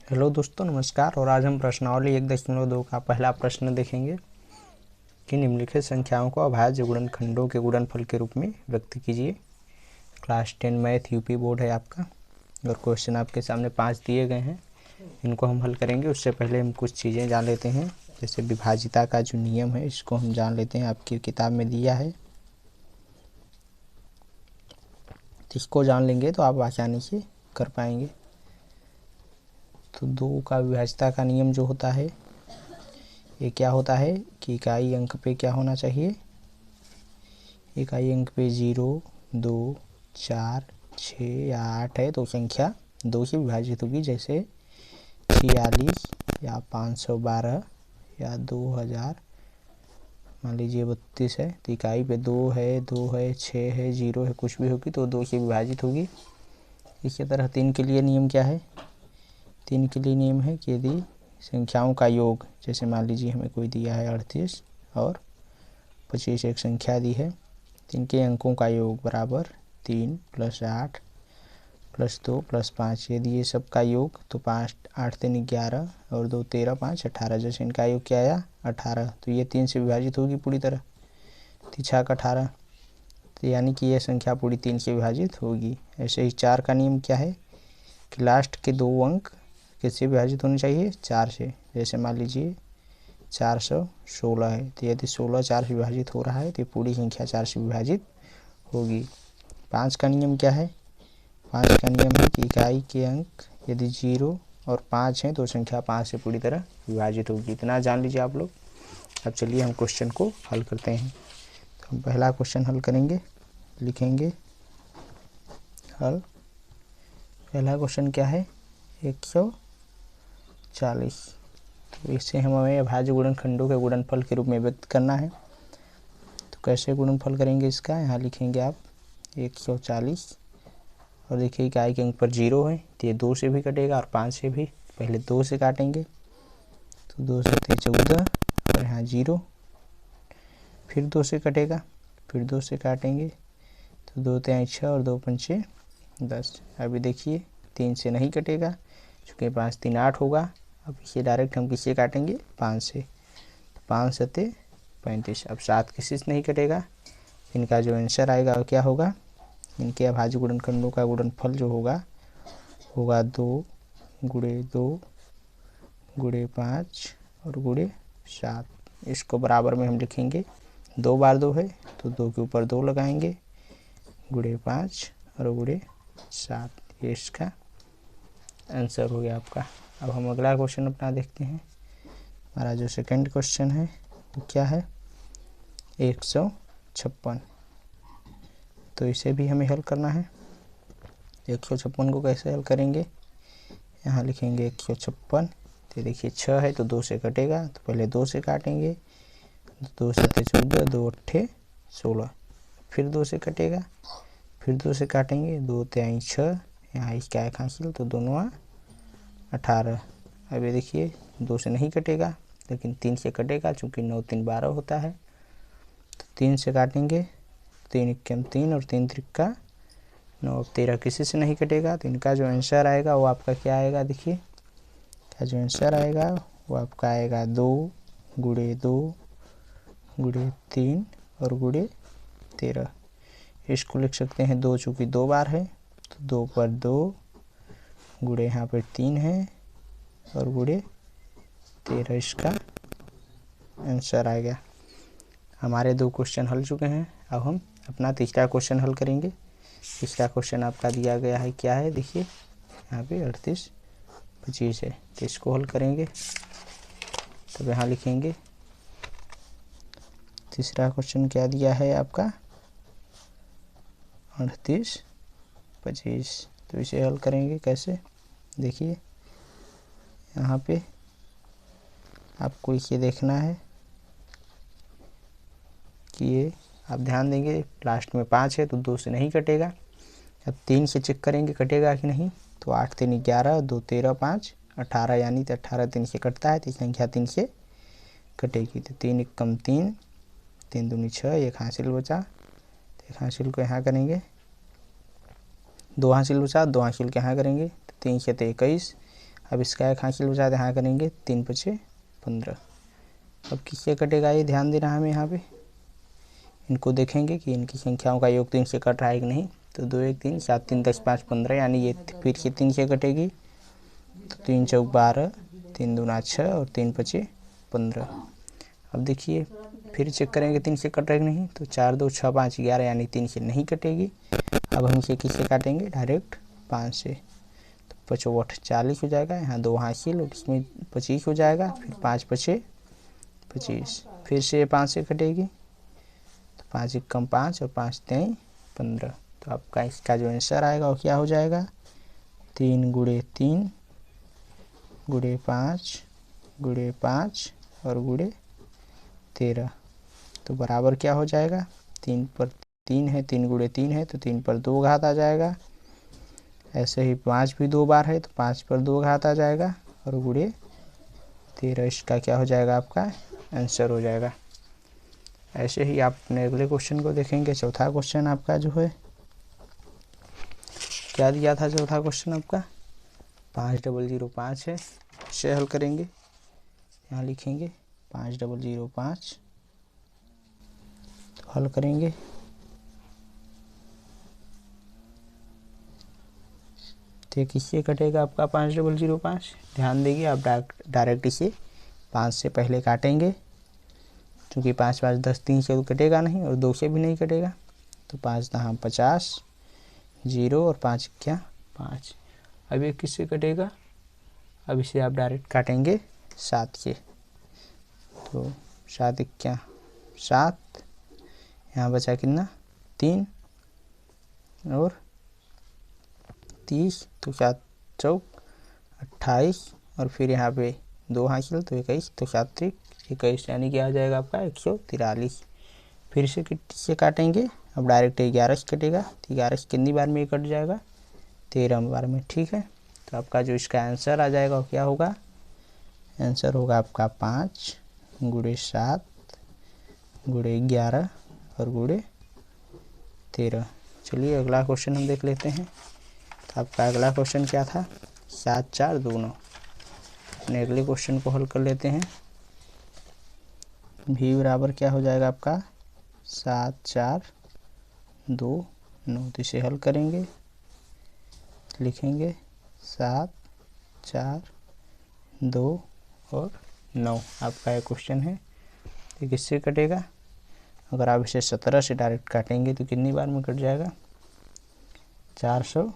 Hello दोस्तों, नमस्कार। और आज हम प्रश्नावली 1.2 का पहला प्रश्न देखेंगे कि निम्नलिखित संख्याओं को अभाज्य गुणनखंडों के गुणनफल के रूप में व्यक्त कीजिए। क्लास 10 मैथ यूपी बोर्ड है आपका और क्वेश्चन आपके सामने 5 दिए गए हैं। इनको हम हल करेंगे। उससे पहले हम कुछ चीज़ें जान लेते हैं, जैसे विभाजिता का जो नियम है इसको हम जान लेते हैं। आपकी किताब में दिया है, इसको जान लेंगे तो आप आसानी से कर पाएंगे। तो 2 का विभाजिता का नियम जो होता है ये क्या होता है कि इकाई अंक पे क्या होना चाहिए, इकाई अंक पे 0, 2, 4, 6 या 8 है तो संख्या 2 से विभाजित होगी। जैसे 46 या 512 या 2000, मान लीजिए 32 है तो इकाई पे 2 है, 6 है, 0 है, कुछ भी होगी तो 2 से विभाजित होगी। इसी तरह 3 के लिए नियम क्या है, 3 के लिए नियम है कि यदि संख्याओं का योग, जैसे मान लीजिए हमें कोई दिया है 38 और 25 एक संख्या दी है, इनके अंकों का योग बराबर 3 + 8 + 2 + 5, यदि ये सब का योग तो 5 8 3 11 और 2 13 5 18, जैसे इनका योग क्या आया 18, तो ये 3 से विभाजित होगी पूरी तरह, 3×6 = 18, तो यानी कि यह संख्या पूरी 3 से विभाजित होगी। ऐसे ही 4 का नियम क्या है कि लास्ट के 2 अंक किससे विभाजित होने चाहिए, 4 से। जैसे मान लीजिए 416 है तो यदि 16 4 से विभाजित हो रहा है तो पूरी संख्या 4 से विभाजित होगी। 5 का नियम क्या है, 5 का नियम है कि इकाई के अंक यदि 0 और 5 हैं तो संख्या 5 से पूरी तरह विभाजित होगी। इतना जान लीजिए आप लोग। अब चलिए हम क्वेश्चन को हल करते हैं। तो हम पहला क्वेश्चन हल करेंगे, लिखेंगे हल। पहला क्वेश्चन क्या है, 140, तो इसे हमें अभाज्य गुणनखंडों के गुणनफल के रूप में व्यक्त करना है। तो कैसे गुणनफल करेंगे इसका, यहाँ लिखेंगे आप 140 और देखिए इकाई के अंक पर 0 है तो ये 2 से भी कटेगा और 5 से भी। पहले 2 से काटेंगे तो 2 से 14 और यहाँ 0, फिर 2 से कटेगा, फिर 2 से काटेंगे तो 2 × 6 और 2 × 5 = 10। अभी देखिए 3 से नहीं कटेगा क्योंकि 5 3 8 होगा। अब इसे डायरेक्ट हम किससे काटेंगे, 5 से, 5 × 7 = 35। अब 7 किसी से नहीं कटेगा, इनका जो आंसर आएगा वो क्या होगा, इनके अभाज्य गुणनखंडों का गुणनफल जो होगा 2 × 2 × 5 और × 7। इसको बराबर में हम लिखेंगे, 2 बार 2 है तो 2 के ऊपर 2 लगाएंगे, × 5 और × 7, ये इसका आंसर हो गया आपका। अब हम अगला क्वेश्चन अपना देखते हैं। हमारा जो सेकंड क्वेश्चन है वो क्या है, 156, तो इसे भी हमें हल करना है। 156 को कैसे हल करेंगे, यहाँ लिखेंगे 156, तो देखिए 6 है तो 2 से कटेगा, तो पहले 2 से काटेंगे, 2 × 7 = 14, 2 × 8 = 16, फिर 2 से कटेगा, फिर 2 से काटेंगे, 2 × 3 = 6, यहाँ इसका एक हासिल तो 2 × 9 = 18। अब ये देखिए 2 से नहीं कटेगा लेकिन 3 से कटेगा, चूँकि 9 × 3 = 12 होता है, तो 3 से काटेंगे, 3 × 3 और 3 × 3 = 9, 13 किसी से नहीं कटेगा, तो इनका जो आंसर आएगा वो आपका क्या आएगा, देखिए का जो आंसर आएगा वो आपका आएगा 2 × 2 × 3 और × 13। इसको लिख सकते हैं 2, चूँकि 2 बार है तो 2 पर 2 × यहाँ पर 3 है और × 13, इसका आंसर आ गया। हमारे 2 क्वेश्चन हल चुके हैं। अब हम अपना तीसरा क्वेश्चन हल करेंगे। तीसरा क्वेश्चन आपका दिया गया है, क्या है देखिए यहाँ पे 38 25 है, तो इसको हल करेंगे। तब यहाँ लिखेंगे तीसरा क्वेश्चन क्या दिया है आपका 38 25, तो इसे हल करेंगे कैसे, देखिए यहाँ पे आपको इसे देखना है कि ये आप ध्यान देंगे लास्ट में 5 है तो 2 से नहीं कटेगा। अब 3 से चेक करेंगे कटेगा कि नहीं, तो 8 × 3 = 11, 2 × 13 = 5, 18, यानी तो 18 3 से कटता है तो संख्या 3 से कटेगी। तो 3 × 1 = 3, 3 × 2 = 6, एक हासिल बचा, तो एक हासिल को यहाँ करेंगे, 2 हासिल बचा, 2 हासिल को यहाँ करेंगे, तो 3 × 7 = 21। अब इसका 1 हासिल हो जाता है, यहाँ करेंगे 3 × 5 = 15। अब किससे कटेगा ये ध्यान देना हमें यहाँ पे, इनको देखेंगे कि इनकी संख्याओं का योग 3 से कट रहा है कि नहीं। तो 2 1 3 7 3 10 5 15, यानी ये फिर से 3 से कटेगी। तो 3 × 4 = 12, 3 × 2 = 6 और 3 × 5 = 15। अब देखिए फिर चेक करेंगे 3 से कट रहा है कि नहीं। तो 4 2 6 5 11, यानी 3 से नहीं कटेगी। अब हम इसे किससे काटेंगे, डायरेक्ट 5 से। तो 5 × 8 = 40 हो जाएगा, यहाँ 2 हासिल और इसमें 25 हो जाएगा। फिर 5 × 5 = 25, फिर से 5 से कटेगी। तो 5 × 1 = 5 और 5 × 3 = 15। तो आपका इसका जो आंसर आएगा वो क्या हो जाएगा, 3 × 3 × 5 × 5 और × 13। तो बराबर क्या हो जाएगा, 3 पर 3 है, 3 × 3 है तो 3 पर 2 घात आ जाएगा। ऐसे ही 5 भी 2 बार है तो 5 पर 2 घात आ जाएगा और × 13। इसका क्या हो जाएगा, आपका आंसर हो जाएगा। ऐसे ही आप अपने अगले क्वेश्चन को देखेंगे। चौथा क्वेश्चन आपका जो है क्या दिया था, चौथा क्वेश्चन आपका 5005 है। इसे हल करेंगे, यहाँ लिखेंगे 5005, तो हल करेंगे। तो किससे कटेगा आपका 5005, ध्यान देंगे आप डायरेक्ट इसे 5 से पहले काटेंगे, क्योंकि 5 5 10 3 से तो कटेगा नहीं और 2 से भी नहीं कटेगा। तो 5 × 50, 0 और 5 क्या 5। अब ये किससे कटेगा, अब इसे आप डायरेक्ट काटेंगे 7 से। तो 7 × 1 = 7, यहाँ बचा कितना 3 और 30, तो 7 × 4 = 28 और फिर यहाँ पे 2 हासिल तो 21, तो 7 × 3 = 21, यानी कि आ जाएगा आपका 143। फिर से किससे काटेंगे, अब डायरेक्ट 11 से कटेगा। तो 11 से कितनी बार में ये कट जाएगा, 13 बार में, ठीक है। तो आपका जो इसका आंसर आ जाएगा वो क्या होगा, आंसर होगा आपका 5 × 7 × 11 और × 13। चलिए अगला क्वेश्चन हम देख लेते हैं। तो आपका अगला क्वेश्चन क्या था, 7 4 2 9। अपने अगले क्वेश्चन को हल कर लेते हैं। भी बराबर क्या हो जाएगा आपका 7 4 2 9। तो इसे हल करेंगे, लिखेंगे 7 4 2 और 9। आपका ये क्वेश्चन है। तो किससे कटेगा, अगर आप इसे 17 से डायरेक्ट काटेंगे तो कितनी बार में कट जाएगा, 400।